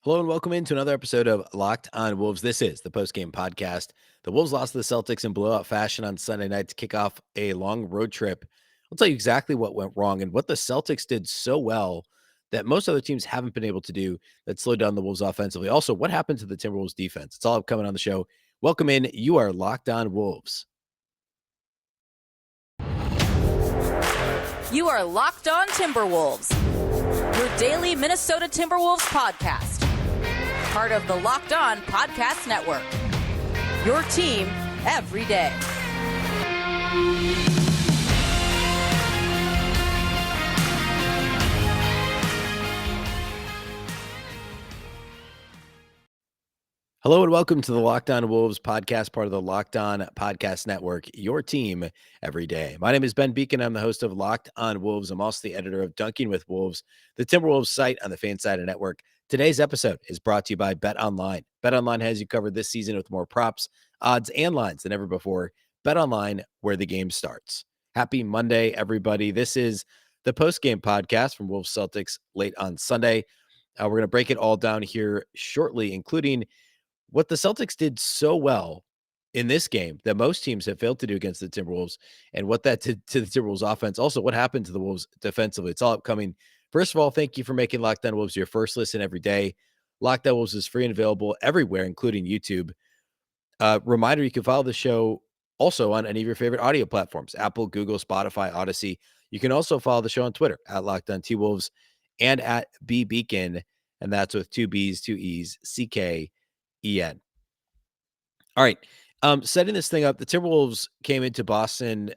Hello and welcome into another episode of Locked on Wolves. This is the post-game podcast. The Wolves lost to the Celtics in blowout fashion on Sunday night to kick off a long road trip. I'll tell you exactly what went wrong and what the Celtics did so well that most other teams haven't been able to do that slowed down the Wolves offensively. Also, what happened to the Timberwolves defense? It's all coming on the show. Welcome in. You are Locked on Wolves. You are Locked on Timberwolves, your daily Minnesota Timberwolves podcast. Part of the Locked On Podcast Network. Your team every day. Hello and welcome to the Locked On Wolves podcast, part of the Locked On Podcast Network, your team every day. My name is Ben Beecken. I'm the host of Locked On Wolves. I'm also the editor of Dunking with Wolves, the Timberwolves site on the Fansided Network. Today's episode is brought to you by BetOnline. BetOnline has you covered this season with more props, odds, and lines than ever before. BetOnline, where the game starts. Happy Monday, everybody. This is the post-game podcast from Wolves Celtics late on Sunday. We're going to break it all down here shortly, including what the Celtics did so well in this game that most teams have failed to do against the Timberwolves, and what that did to the Timberwolves offense. Also, what happened to the Wolves defensively. It's all upcoming. First of all, thank you for making Locked On Wolves your first listen every day. Locked On Wolves is free and available everywhere, including YouTube. Reminder, you can follow the show also on any of your favorite audio platforms, Apple, Google, Spotify, Odyssey. You can also follow the show on Twitter at Locked On T-Wolves and at Beecken, and that's with two B's, two E's, C-K-E-N. All right. Setting this thing up, the Timberwolves came into Boston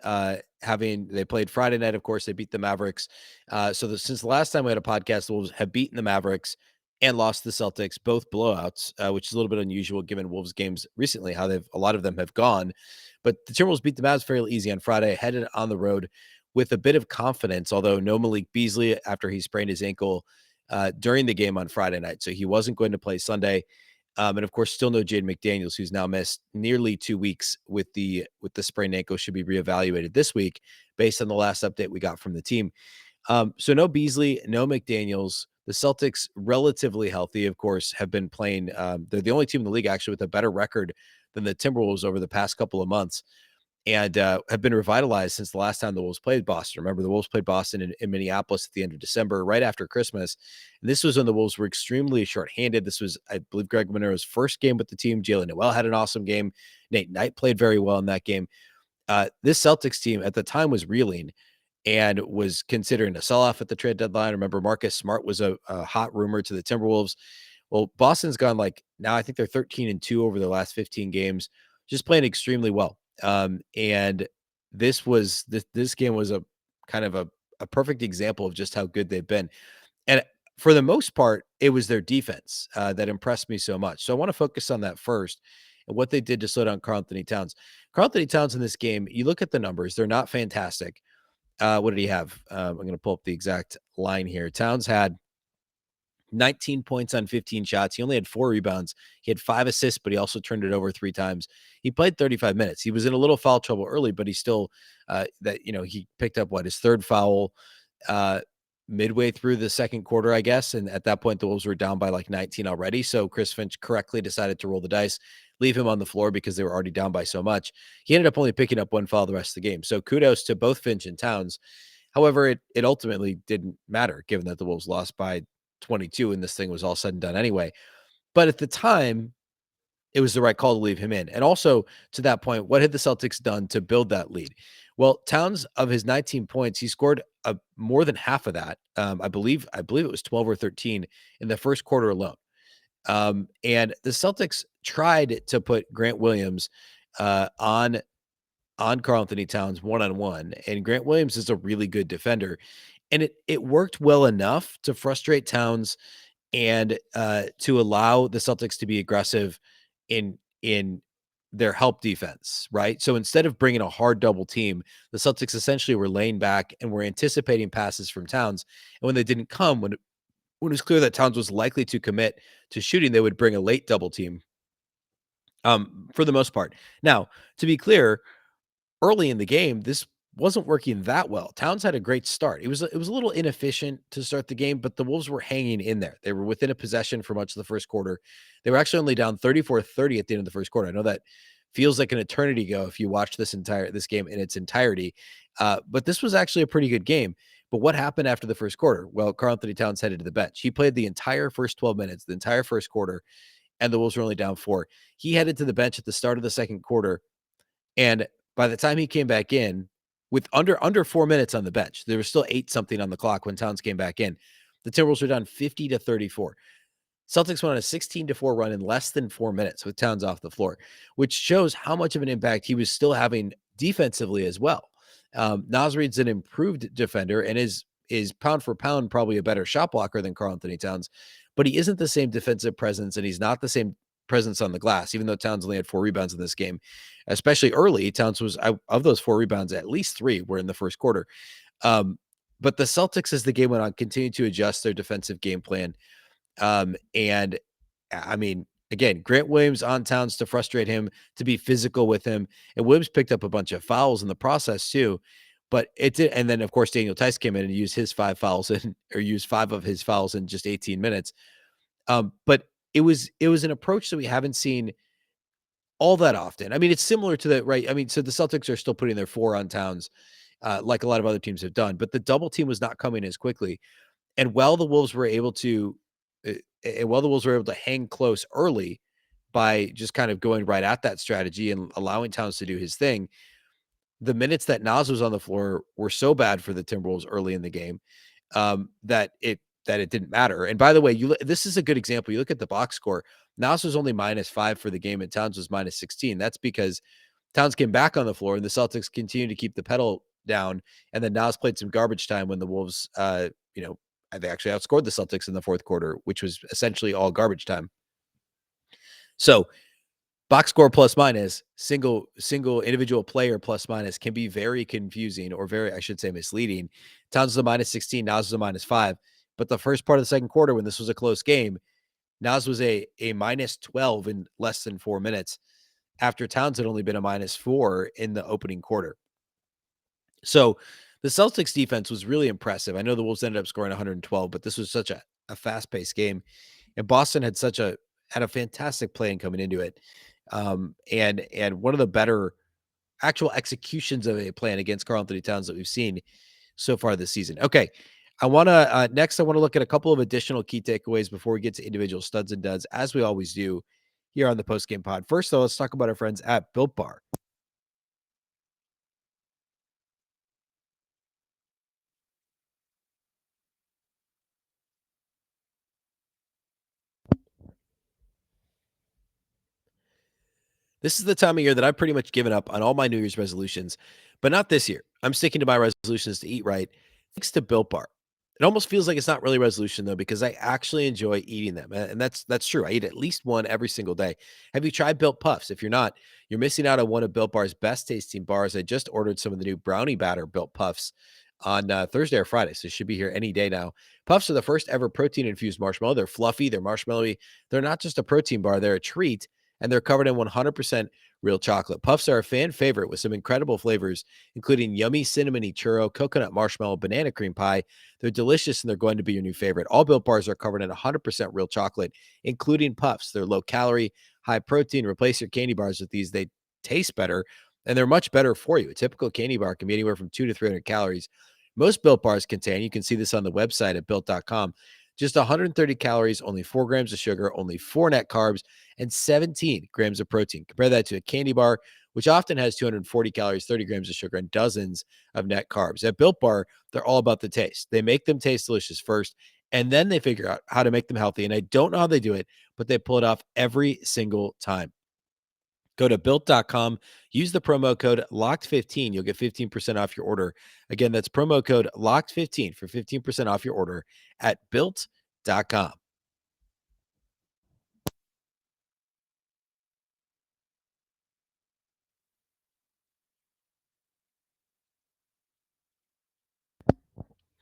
they played Friday night. Of course, they beat the Mavericks. Since the last time we had a podcast, the Wolves have beaten the Mavericks and lost the Celtics, both blowouts, which is a little bit unusual given Wolves games recently, how a lot of them have gone. But the Timberwolves beat the Mavs fairly easy on Friday, headed on the road with a bit of confidence, although no Malik Beasley after he sprained his ankle during the game on Friday night. So he wasn't going to play Sunday. And of course, still no Jaden McDaniels, who's now missed nearly 2 weeks with the sprained ankle, should be reevaluated this week based on the last update we got from the team. So no Beasley, no McDaniels. The Celtics, relatively healthy, of course, have been playing. They're the only team in the league actually with a better record than the Timberwolves over the past couple of months, and have been revitalized since the last time the Wolves played Boston. Remember, the Wolves played Boston in Minneapolis at the end of December, right after Christmas. And this was when the Wolves were extremely shorthanded. This was, I believe, Greg Monero's first game with the team. Jalen Noel had an awesome game. Nate Knight played very well in that game. This Celtics team at the time was reeling and was considering a sell-off at the trade deadline. Remember, Marcus Smart was a hot rumor to the Timberwolves. Well, Boston's gone now I think they're 13-2 over their last 15 games, just playing extremely well. And this game was a kind of a perfect example of just how good they've been. And for the most part, it was their defense that impressed me so much. So I want to focus on that first and what they did to slow down Karl-Anthony Towns. Karl-Anthony Towns in this game, you look at the numbers, they're not fantastic. What did he have? I'm going to pull up the exact line here. Towns had 19 points on 15 shots. He only had 4 rebounds. He had 5 assists, but he also turned it over 3 times. He played 35 minutes. He was in a little foul trouble early, but he still he picked up his third foul midway through the second quarter, I guess. And at that point, the Wolves were down by 19 already. So Chris Finch correctly decided to roll the dice, leave him on the floor because they were already down by so much. He ended up only picking up 1 foul the rest of the game. So kudos to both Finch and Towns. However, it ultimately didn't matter given that the Wolves lost by 22 and this thing was all said and done anyway. But at the time, it was the right call to leave him in. And also to that point, what had the Celtics done to build that lead? Well, Towns, of his 19 points, he scored more than half of that. I believe it was 12 or 13 in the first quarter alone. And the Celtics tried to put Grant Williams on Karl-Anthony Towns one-on-one, and Grant Williams is a really good defender. And it worked well enough to frustrate Towns and to allow the Celtics to be aggressive in their help defense, right? So instead of bringing a hard double team, the Celtics essentially were laying back and were anticipating passes from Towns. And when they didn't come, when it was clear that Towns was likely to commit to shooting, they would bring a late double team for the most part. Now, to be clear, early in the game, this wasn't working that well. Towns had a great start. It was a little inefficient to start the game, but the Wolves were hanging in there. They were within a possession for much of the first quarter. They were actually only down 34-30 at the end of the first quarter. I know that feels like an eternity ago if you watch this game in its entirety. But this was actually a pretty good game. But what happened after the first quarter? Well, Karl-Anthony Towns headed to the bench. He played the entire first 12 minutes, the entire first quarter, and the Wolves were only down 4. He headed to the bench at the start of the second quarter, and by the time he came back in, with under 4 minutes on the bench, there was still 8 something on the clock when Towns came back in. The Timberwolves were down 50-34. Celtics went on a 16-4 run in less than 4 minutes with Towns off the floor, which shows how much of an impact he was still having defensively as well. Naz Reid's an improved defender and is pound for pound probably a better shot blocker than Karl-Anthony Towns, but he isn't the same defensive presence and he's not the same presence on the glass, even though Towns only had 4 rebounds in this game. Especially early, Towns was of those 4 rebounds, at least 3 were in the first quarter. But the Celtics, as the game went on, continued to adjust their defensive game plan. And I mean, again, Grant Williams on Towns to frustrate him, to be physical with him. And Williams picked up a bunch of fouls in the process too. But it did, and then of course Daniel Tice came in and used his 5 fouls or used 5 of his fouls in just 18 minutes. But it was an approach that we haven't seen all that often. I mean, it's similar to the right. I mean, so the Celtics are still putting their 4 on Towns, like a lot of other teams have done, but the double team was not coming as quickly. And while the Wolves were able to, hang close early by just kind of going right at that strategy and allowing Towns to do his thing, the minutes that Naz was on the floor were so bad for the Timberwolves early in the game, that it didn't matter. And by the way, this is a good example. You look at the box score. Naz was only -5 for the game, and Towns was -16. That's because Towns came back on the floor, and the Celtics continued to keep the pedal down. And then Naz played some garbage time when the Wolves, they actually outscored the Celtics in the fourth quarter, which was essentially all garbage time. So box score plus minus, single individual player plus minus can be very confusing or very, I should say, misleading. Towns was a -16, Naz was a -5. But the first part of the second quarter, when this was a close game, Naz was a -12 in less than 4 minutes after Towns had only been a -4 in the opening quarter. So the Celtics defense was really impressive. I know the Wolves ended up scoring 112, but this was such a fast-paced game. And Boston had a fantastic plan coming into it. And one of the better actual executions of a plan against Karl-Anthony Towns that we've seen so far this season. Okay. Next, I want to look at a couple of additional key takeaways before we get to individual studs and duds, as we always do here on the postgame pod. First, though, let's talk about our friends at Built Bar. This is the time of year that I've pretty much given up on all my New Year's resolutions, but not this year. I'm sticking to my resolutions to eat right, thanks to Built Bar. It almost feels like it's not really a resolution though, because I actually enjoy eating them, and that's true. I eat at least one every single day. Have you tried Built Puffs? If you're not, you're missing out on one of Built Bar's best tasting bars. I just ordered some of the new brownie batter Built Puffs on Thursday or Friday, so it should be here any day now. Puffs are the first ever protein infused marshmallow. They're fluffy, they're marshmallowy. They're not just a protein bar; they're a treat, and they're covered in 100% real chocolate. Puffs are a fan favorite with some incredible flavors, including yummy cinnamony churro, coconut marshmallow, banana cream pie. They're delicious and they're going to be your new favorite. All Built Bars are covered in 100% real chocolate, including Puffs. They're low calorie, high protein. Replace your candy bars with these. They taste better and they're much better for you. A typical candy bar can be anywhere from 2 to 300 calories. Most Built Bars contain, you can see this on the website at built.com, just 130 calories, only 4 grams of sugar, only 4 net carbs, and 17 grams of protein. Compare that to a candy bar, which often has 240 calories, 30 grams of sugar, and dozens of net carbs. At Built Bar, they're all about the taste. They make them taste delicious first, and then they figure out how to make them healthy. And I don't know how they do it, but they pull it off every single time. Go to built.com, use the promo code LOCKED15. You'll get 15% off your order. Again, that's promo code LOCKED15 for 15% off your order at built.com.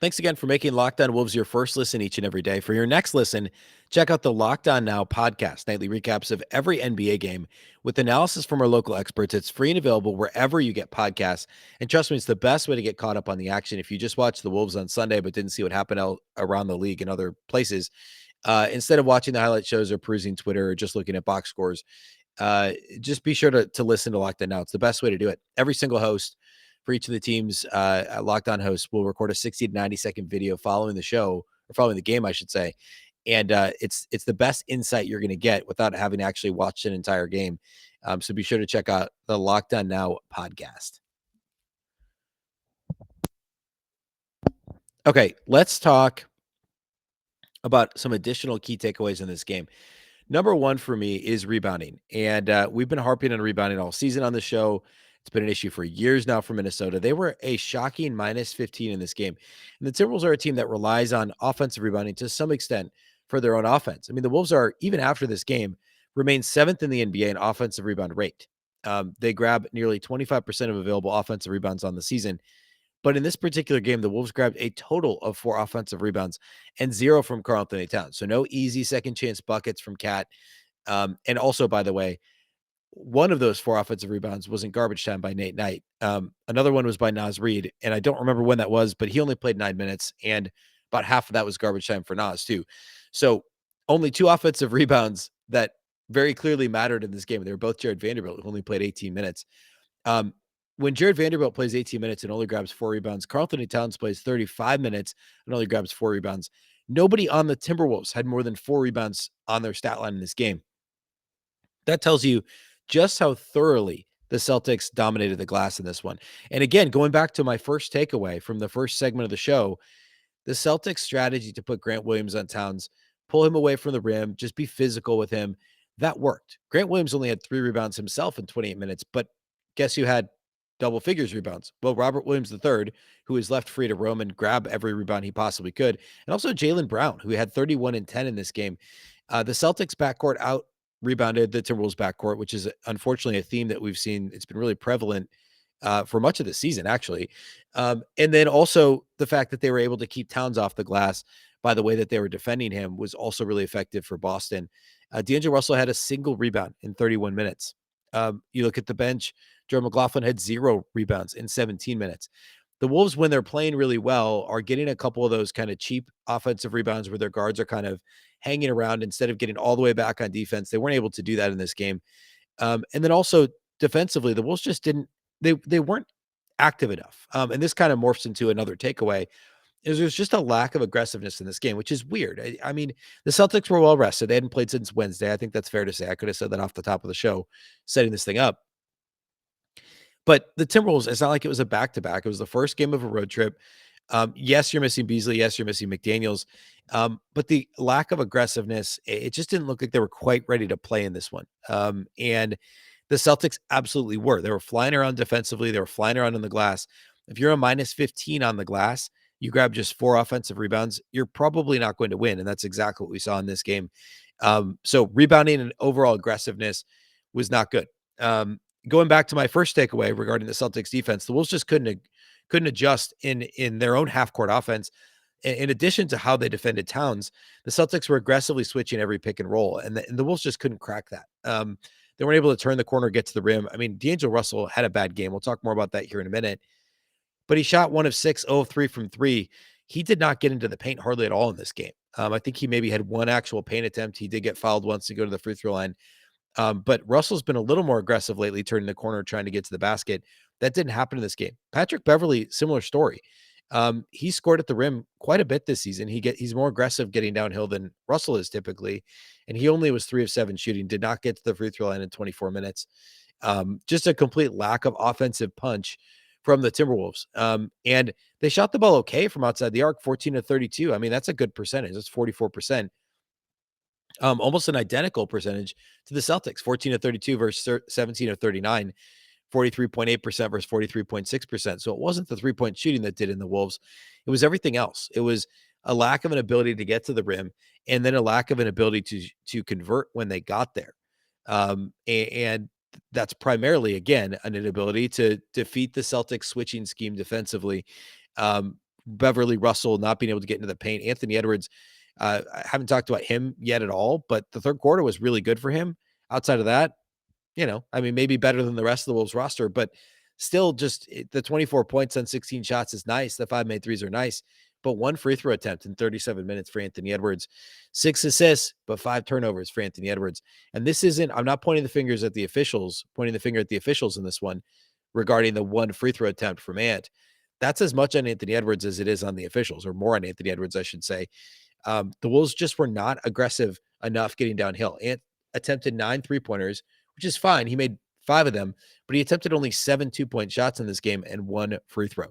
Thanks again for making Locked On Wolves your first listen each and every day. For your next listen, check out the Locked On Now podcast, nightly recaps of every NBA game with analysis from our local experts. It's free and available wherever you get podcasts. And trust me, it's the best way to get caught up on the action. If you just watched the Wolves on Sunday but didn't see what happened around the league and other places, instead of watching the highlight shows or perusing Twitter or just looking at box scores, just be sure to listen to Locked On Now. It's the best way to do it. Every single host for each of the teams, Locked On hosts will record a 60 to 90-second video following the show, or following the game, I should say. And it's the best insight you're going to get without having actually watched an entire game. So be sure to check out the Locked On Now podcast. Okay, let's talk about some additional key takeaways in this game. Number one for me is rebounding. And we've been harping on rebounding all season on the show. It's been an issue for years now for Minnesota. They were a shocking minus 15 in this game. And the Timberwolves are a team that relies on offensive rebounding to some extent for their own offense. I mean, the Wolves are, even after this game, remain seventh in the NBA in offensive rebound rate. They grab nearly 25% of available offensive rebounds on the season. But in this particular game, the Wolves grabbed a total of 4 offensive rebounds and 0 from Karl-Anthony Towns. So no easy second chance buckets from Cat. And also, by the way, one of those 4 offensive rebounds was in garbage time by Nate Knight. Another one was by Naz Reid, and I don't remember when that was, but he only played 9 minutes, and about half of that was garbage time for Naz too. So only 2 offensive rebounds that very clearly mattered in this game. They were both Jared Vanderbilt, who only played 18 minutes. When Jared Vanderbilt plays 18 minutes and only grabs 4 rebounds, Karl-Anthony Towns plays 35 minutes and only grabs 4 rebounds. Nobody on the Timberwolves had more than 4 rebounds on their stat line in this game. That tells you just how thoroughly the Celtics dominated the glass in this one. And again, going back to my first takeaway from the first segment of the show, the Celtics strategy to put Grant Williams on Towns, pull him away from the rim, just be physical with him, that worked. Grant Williams only had 3 rebounds himself in 28 minutes, but guess who had double figures rebounds? Well, Robert Williams III, who was left free to roam and grab every rebound he possibly could, and also Jaylen Brown, who had 31 and 10 in this game. The Celtics backcourt out rebounded the Timberwolves backcourt, which is unfortunately a theme that we've seen. It's been really prevalent for much of the season, actually. And then also the fact that they were able to keep Towns off the glass by the way that they were defending him was also really effective for Boston. D'Angelo Russell had a single rebound in 31 minutes. You look at the bench, Joe Mclaughlin had 0 rebounds in 17 minutes. The Wolves, when they're playing really well, are getting a couple of those kind of cheap offensive rebounds where their guards are kind of hanging around instead of getting all the way back on defense. They weren't able to do that in this game. And then also defensively, the Wolves just didn't, they weren't active enough. And this kind of morphs into another takeaway is there's just a lack of aggressiveness in this game, which is weird. I mean, the Celtics were well rested. They hadn't played since Wednesday. I think that's fair to say. I could have said that off the top of the show, setting this thing up. But the Timberwolves, it's not like it was a back-to-back. It was the first game of a road trip. Yes, you're missing Beasley. Yes, you're missing McDaniels. But the lack of aggressiveness, it just didn't look like they were quite ready to play in this one. And the Celtics absolutely were. They were flying around defensively. They were flying around on the glass. If you're a minus 15 on the glass, you grab just 4 offensive rebounds, you're probably not going to win. And that's exactly what we saw in this game. So rebounding and overall aggressiveness was not good. Going back to my first takeaway regarding the Celtics defense, the Wolves just couldn't adjust in their own half court offense. In addition to how they defended Towns, the Celtics were aggressively switching every pick and roll, and the Wolves just couldn't crack that. They weren't able to turn the corner, get to the rim. I mean, D'Angelo Russell had a bad game. We'll talk more about that here in a minute. But he shot 1 of 6, 0 of 3 from 3. He did not get into the paint hardly at all in this game. I think he maybe had 1 actual paint attempt. He did get fouled once to go to the free throw line. But Russell's been a little more aggressive lately, turning the corner, trying to get to the basket. That didn't happen in this game. Patrick Beverly, similar story. He scored at the rim quite a bit this season. He's more aggressive getting downhill than Russell is typically. And he only was 3 of 7 shooting, did not get to the free throw line in 24 minutes. Just a complete lack of offensive punch from the Timberwolves. And they shot the ball okay from outside the arc, 14 of 32. I mean, that's a good percentage. That's 44%. Almost an identical percentage to the Celtics, 14 of 32 versus 17 of 39, 43.8% versus 43.6%. So it wasn't the 3-point shooting that did in the Wolves. It was everything else. It was a lack of an ability to get to the rim and then a lack of an ability to convert when they got there. And that's primarily, again, an inability to defeat the Celtics switching scheme defensively. Beverly, Russell not being able to get into the paint. Anthony Edwards, I haven't talked about him yet at all, but the third quarter was really good for him. Outside of that, maybe better than the rest of the Wolves roster, but still just the 24 points on 16 shots is nice. The 5 made threes are nice, but 1 free throw attempt in 37 minutes for Anthony Edwards, 6 assists, but 5 turnovers for Anthony Edwards. And this isn't, I'm not pointing the finger at the officials in this one regarding the 1 free throw attempt from Ant. That's as much on Anthony Edwards as it is on the officials, or more on Anthony Edwards, I should say. The Wolves just were not aggressive enough getting downhill. Ant attempted 9 3-pointers, which is fine. He made 5 of them, but he attempted only 7 2-point shots in this game and 1 free throw.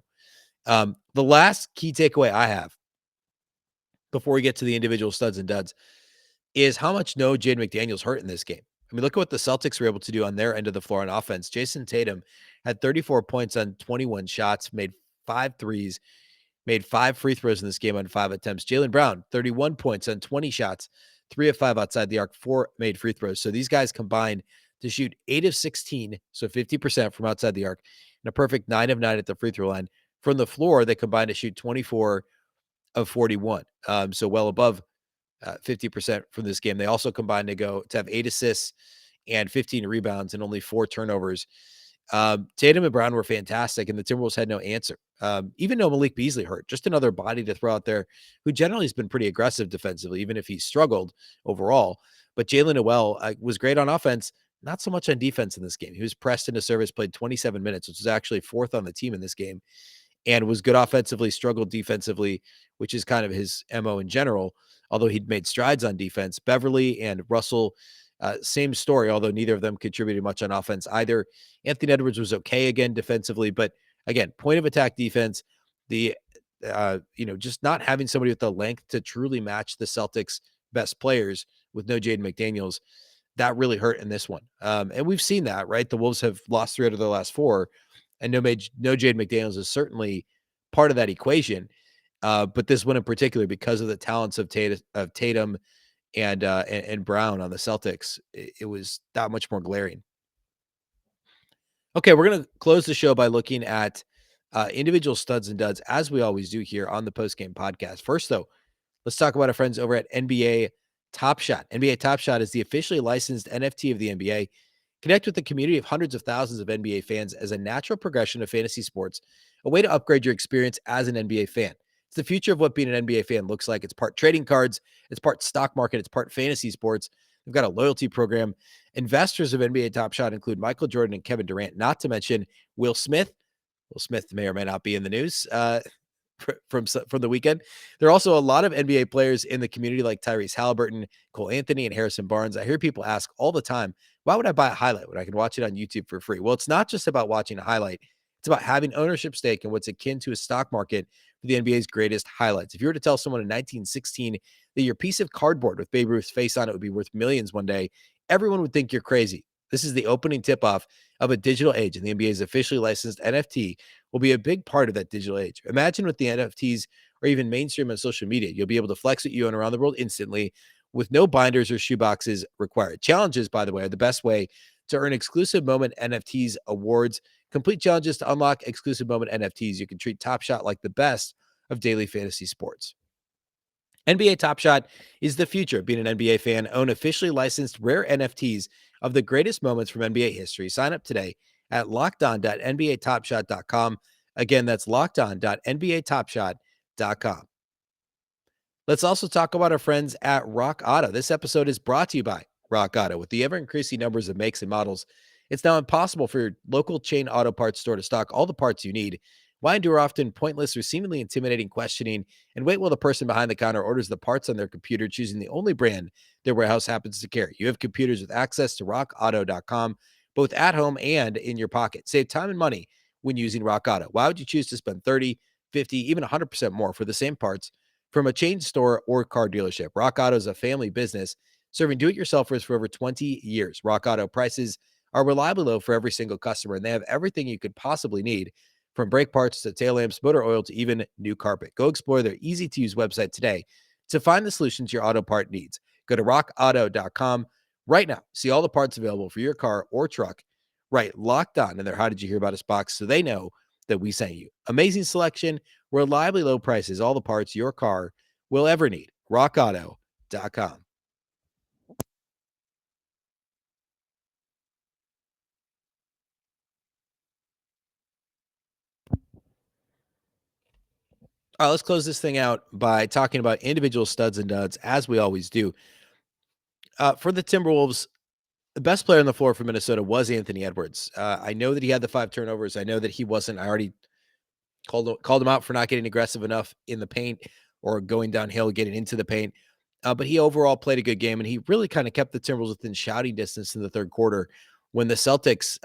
The last key takeaway I have before we get to the individual studs and duds is how much no Jaden McDaniels hurt in this game. I mean, look at what the Celtics were able to do on their end of the floor on offense. Jason Tatum had 34 points on 21 shots, made 5 threes, made 5 free throws in this game on 5 attempts. Jaylen Brown, 31 points on 20 shots, 3 of 5 outside the arc, 4 made free throws. So these guys combined to shoot 8 of 16, so 50% from outside the arc, and a perfect 9 of 9 at the free throw line. From the floor, they combined to shoot 24 of 41, so well above 50% from this game. They also combined to have 8 assists and 15 rebounds and only 4 turnovers. Tatum and Brown were fantastic, and the Timberwolves had no answer. Even though Malik Beasley hurt, just another body to throw out there who generally has been pretty aggressive defensively, even if he struggled overall. But Jalen Noel was great on offense, not so much on defense in this game. He was pressed into service, played 27 minutes, which was actually 4th on the team in this game, and was good offensively, struggled defensively, which is kind of his MO in general, although he'd made strides on defense. Beverly and Russell, same story, although neither of them contributed much on offense either. Anthony Edwards was okay again defensively, but again, point of attack defense, just not having somebody with the length to truly match the Celtics' best players with no Jaden McDaniels, that really hurt in this one. And we've seen that, right? The Wolves have lost 3 out of their last 4, and no Jaden McDaniels is certainly part of that equation. But this one in particular, because of the talents of Tatum and Brown on the Celtics, it was that much more glaring. Okay, we're going to close the show by looking at individual studs and duds, as we always do here on the postgame podcast. First, though, let's talk about our friends over at NBA Top Shot. NBA Top Shot is the officially licensed NFT of the NBA. Connect with the community of hundreds of thousands of NBA fans as a natural progression of fantasy sports, a way to upgrade your experience as an NBA fan. It's the future of what being an NBA fan looks like. It's part trading cards, it's part stock market, it's part fantasy sports. They've got a loyalty program. Investors of NBA Top Shot include Michael Jordan and Kevin Durant, not to mention Will Smith. Will Smith may or may not be in the news from the weekend. There are also a lot of NBA players in the community like Tyrese Halliburton, Cole Anthony, and Harrison Barnes. I hear people ask all the time, why would I buy a highlight when I can watch it on YouTube for free? Well, it's not just about watching a highlight. It's about having ownership stake in what's akin to a stock market for the NBA's greatest highlights. If you were to tell someone in 1916 that your piece of cardboard with Babe Ruth's face on it would be worth millions one day, everyone would think you're crazy. This is the opening tip-off of a digital age, and the NBA's officially licensed NFT will be a big part of that digital age. Imagine with the NFTs or even mainstream on social media, you'll be able to flex what you own around the world instantly with no binders or shoeboxes required. Challenges, by the way, are the best way to earn exclusive moment NFTs awards. Complete challenges to unlock exclusive moment NFTs. You can treat Top Shot like the best of daily fantasy sports. NBA Top Shot is the future of being an NBA fan. Own officially licensed rare NFTs of the greatest moments from NBA history. Sign up today at lockedon.nbatopshot.com. Again, that's lockedon.nbatopshot.com. Let's also talk about our friends at Rock Auto. This episode is brought to you by Rock Auto. With the ever-increasing numbers of makes and models, it's now impossible for your local chain auto parts store to stock all the parts you need. Why endure often pointless or seemingly intimidating questioning and wait while the person behind the counter orders the parts on their computer, choosing the only brand their warehouse happens to carry? You have computers with access to rockauto.com, both at home and in your pocket. Save time and money when using Rock Auto. Why would you choose to spend 30, 50, even 100% more for the same parts from a chain store or car dealership? Rock Auto is a family business serving do-it-yourselfers for over 20 years. Rock Auto prices are reliably low for every single customer, and they have everything you could possibly need, from brake parts to tail lamps, motor oil to even new carpet. Go explore their easy-to-use website today to find the solutions your auto part needs. Go to rockauto.com right now. See all the parts available for your car or truck. Right, Locked On in their How Did You Hear About Us box so they know that we sent you. Amazing selection, Reliably low prices, all the parts your car will ever need. RockAuto.com. All right, let's close this thing out by talking about individual studs and duds, as we always do. For the Timberwolves, the best player on the floor for Minnesota was Anthony Edwards. I know that he had the 5 turnovers. I know that he wasn't. I already called him out for not getting aggressive enough in the paint or going downhill, getting into the paint. But he overall played a good game, and he really kind of kept the Timberwolves within shouting distance in the third quarter when the Celtics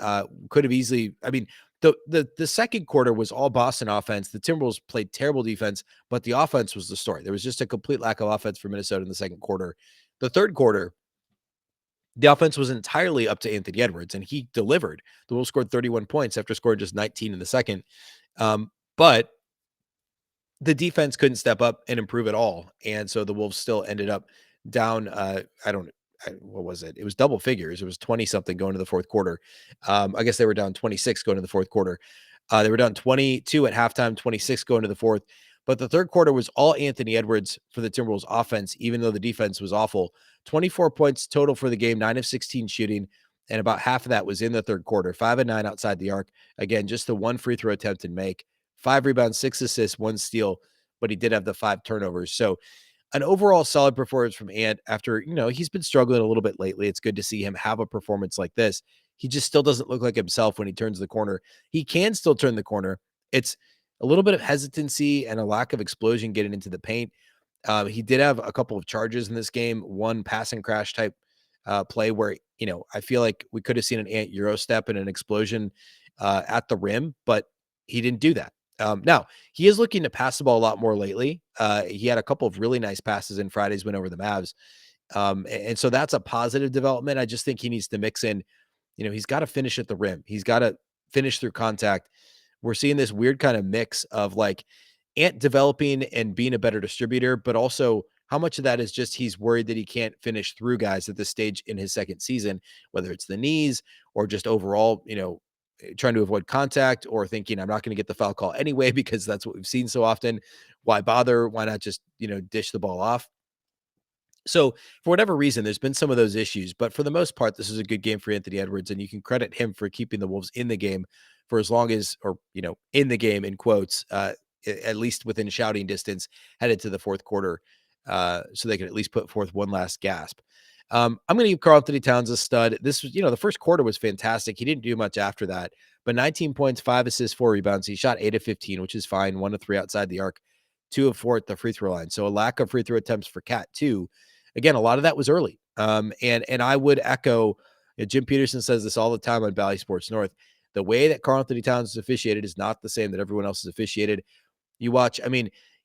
could have easily. I mean, the second quarter was all Boston offense. The Timberwolves played terrible defense, but the offense was the story. There was just a complete lack of offense for Minnesota in the second quarter. The third quarter, the offense was entirely up to Anthony Edwards, and he delivered. The Wolves scored 31 points after scoring just 19 in the second. But the defense couldn't step up and improve at all. And so the Wolves still ended up down. What was it? It was double figures. It was 20 something going to the fourth quarter. I guess they were down 26 going to the fourth quarter. They were down 22 at halftime, 26 going to the fourth. But the third quarter was all Anthony Edwards for the Timberwolves offense, even though the defense was awful. 24 points total for the game, 9 of 16 shooting, and about half of that was in the third quarter, 5 of 9 outside the arc. Again, just the one free throw attempt and make. 5 rebounds, 6 assists, 1 steal, but he did have the 5 turnovers. So an overall solid performance from Ant after, he's been struggling a little bit lately. It's good to see him have a performance like this. He just still doesn't look like himself when he turns the corner. He can still turn the corner. It's a little bit of hesitancy and a lack of explosion getting into the paint. He did have a couple of charges in this game, one passing crash type play where, I feel like we could have seen an Ant Euro step and an explosion at the rim, but he didn't do that. Now, he is looking to pass the ball a lot more lately. He had a couple of really nice passes in Friday's win over the Mavs. And so that's a positive development. I just think he needs to mix in, he's got to finish at the rim. He's got to finish through contact. We're seeing this weird kind of mix of like Ant developing and being a better distributor, but also how much of that is just he's worried that he can't finish through guys at this stage in his second season, whether it's the knees or just overall, trying to avoid contact or thinking I'm not going to get the foul call anyway, because that's what we've seen so often. Why bother? Why not just, dish the ball off? So for whatever reason, there's been some of those issues, but for the most part, this is a good game for Anthony Edwards, and you can credit him for keeping the Wolves in the game for as long as, or, in the game in quotes, at least within shouting distance headed to the fourth quarter, so they can at least put forth one last gasp. I'm going to give Karl-Anthony Towns a stud. This was, the first quarter was fantastic. He didn't do much after that, but 19 points, 5 assists, 4 rebounds. He shot 8 of 15, which is fine. 1 of 3 outside the arc, 2 of 4 at the free throw line. So a lack of free throw attempts for Cat too. Again, a lot of that was early. And I would echo, Jim Peterson says this all the time on Bally Sports North. The way that Karl-Anthony Towns is officiated is not the same that everyone else is officiated. You watch,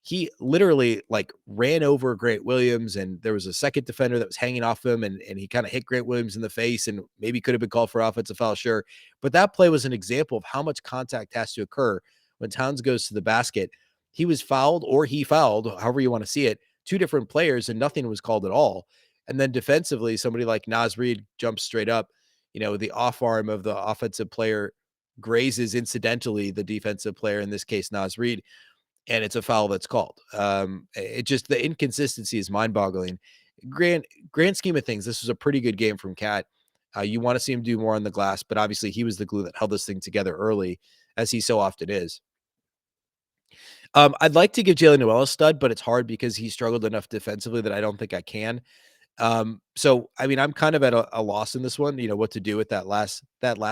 he literally like ran over Grant Williams, and there was a second defender that was hanging off him, and he kind of hit Grant Williams in the face, and maybe could have been called for offensive foul, sure. But that play was an example of how much contact has to occur when Towns goes to the basket. He was fouled, or he fouled, however you want to see it, 2 different players, and nothing was called at all. And then defensively, somebody like Naz Reid jumps straight up. The off arm of the offensive player grazes incidentally the defensive player, in this case, Naz Reid, and it's a foul that's called. It just, the inconsistency is mind-boggling. Grand scheme of things, this was a pretty good game from Cat. You want to see him do more on the glass, but obviously he was the glue that held this thing together early, as he so often is. I'd like to give Jalen Noel a stud, but it's hard because he struggled enough defensively that I don't think I can. So I'm kind of at a loss in this one, what to do with that last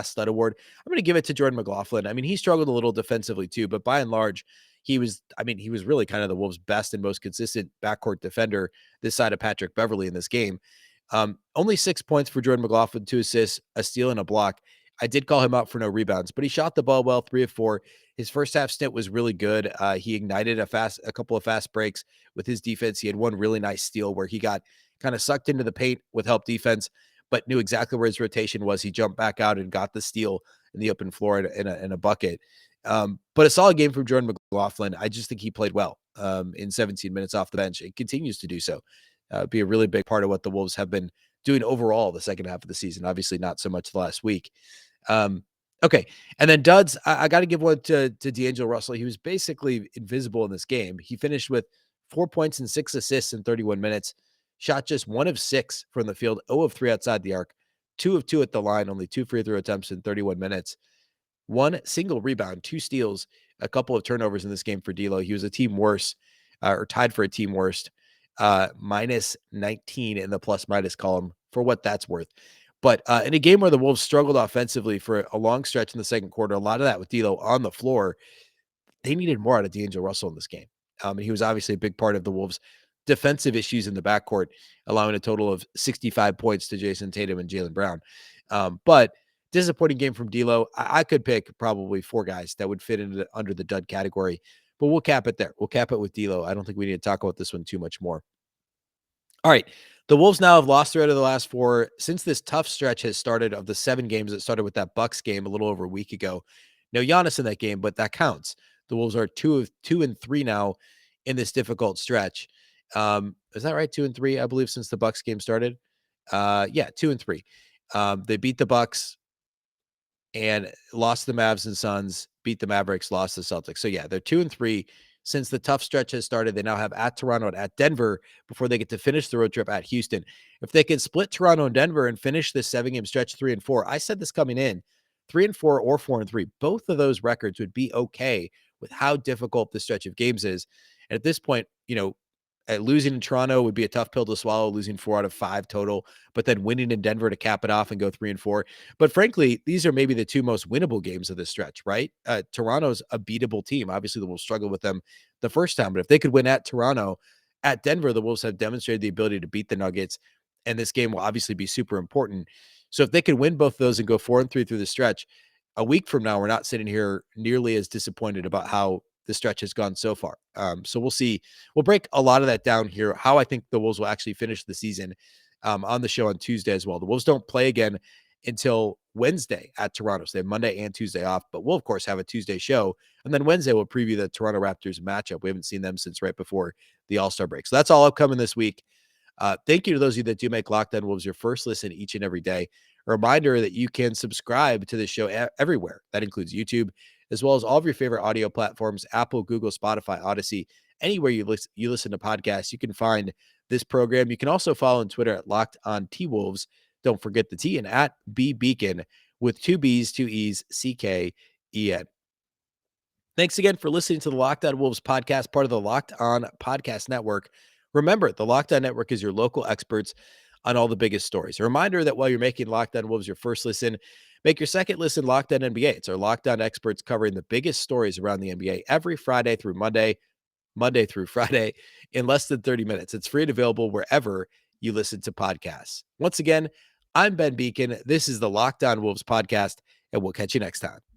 stud award. I'm going to give it to Jordan Mclaughlin. He struggled a little defensively too, but by and large, he was really kind of the Wolves' best and most consistent backcourt defender this side of Patrick Beverly in this game. Only 6 points for Jordan Mclaughlin, 2 assists, a steal, and a block. I did call him out for no rebounds, but he shot the ball well, 3 of 4. His first half stint was really good. He ignited a couple of fast breaks with his defense. He had one really nice steal where he got kind of sucked into the paint with help defense, but knew exactly where his rotation was. He jumped back out and got the steal in the open floor in a bucket. But a solid game from Jordan Mclaughlin. I just think he played well in 17 minutes off the bench. It continues to do so. Be a really big part of what the Wolves have been doing overall the second half of the season. Obviously not so much the last week. Okay. And then duds, I got to give one to D'Angelo Russell. He was basically invisible in this game. He finished with 4 points and 6 assists in 31 minutes, shot just 1 of 6 from the field, 0 of 3 outside the arc, 2 of 2 at the line, only 2 free throw attempts in 31 minutes, 1 single rebound, 2 steals, a couple of turnovers in this game for D'Lo. He was a team worst, or tied for a team worst, minus 19 in the plus minus column for what that's worth. But in a game where the Wolves struggled offensively for a long stretch in the second quarter, a lot of that with D'Lo on the floor, they needed more out of D'Angelo Russell in this game. And he was obviously a big part of the Wolves' defensive issues in the backcourt, allowing a total of 65 points to Jason Tatum and Jaylen Brown. But disappointing game from D'Lo. I could pick probably 4 guys that would fit into under the dud category, but we'll cap it there. We'll cap it with D'Lo. I don't think we need to talk about this one too much more. All right. The Wolves now have lost 3 out of the last 4 since this tough stretch has started of the 7 games that started with that Bucks game a little over a week ago. No Giannis in that game, but that counts. The Wolves are 2 and 3 now in this difficult stretch. Is that right? 2 and 3, I believe, since the Bucks game started. Yeah, 2 and 3. They beat the Bucks and lost the Mavs and Suns, beat the Mavericks, lost the Celtics. So yeah, they're 2 and 3 since the tough stretch has started. They now have at Toronto and at Denver before they get to finish the road trip at Houston. If they can split Toronto and Denver and finish this 7-game stretch 3 and 4, I said this coming in, 3 and 4 or 4 and 3, both of those records would be okay with how difficult the stretch of games is. And at this point, losing in Toronto would be a tough pill to swallow, losing 4 out of 5 total, but then winning in Denver to cap it off and go 3 and 4. But frankly, these are maybe the 2 most winnable games of this stretch, right? Toronto's a beatable team. Obviously, the Wolves struggled with them the first time, but if they could win at Toronto, at Denver, the Wolves have demonstrated the ability to beat the Nuggets, and this game will obviously be super important. So if they could win both of those and go 4 and 3 through the stretch, a week from now, we're not sitting here nearly as disappointed about how the stretch has gone so far. So we'll see. We'll break a lot of that down here, how I think the Wolves will actually finish the season on the show on Tuesday as well. The Wolves don't play again until Wednesday at Toronto. So they have Monday and Tuesday off, but we'll, of course, have a Tuesday show. And then Wednesday, we'll preview the Toronto Raptors matchup. We haven't seen them since right before the All-Star break. So that's all upcoming this week. Thank you to those of you that do make Locked On Wolves your first listen each and every day. A reminder that you can subscribe to this show everywhere. That includes YouTube, as well as all of your favorite audio platforms, Apple, Google, Spotify, Odyssey, anywhere you listen to podcasts, you can find this program. You can also follow on Twitter at Locked On T-Wolves. Don't forget the T, and at Beecken with 2 B's, 2 E's, CKEN. Thanks again for listening to the Locked On Wolves podcast, part of the Locked On Podcast Network. Remember, the Locked On Network is your local experts on all the biggest stories. A reminder that while you're making Locked On Wolves your first listen, make your second listen Locked On NBA. It's our Locked On experts covering the biggest stories around the NBA every Friday through Monday through Friday in less than 30 minutes. It's free and available wherever you listen to podcasts. Once again, I'm Ben Beecken. This is the Locked On Wolves podcast, and we'll catch you next time.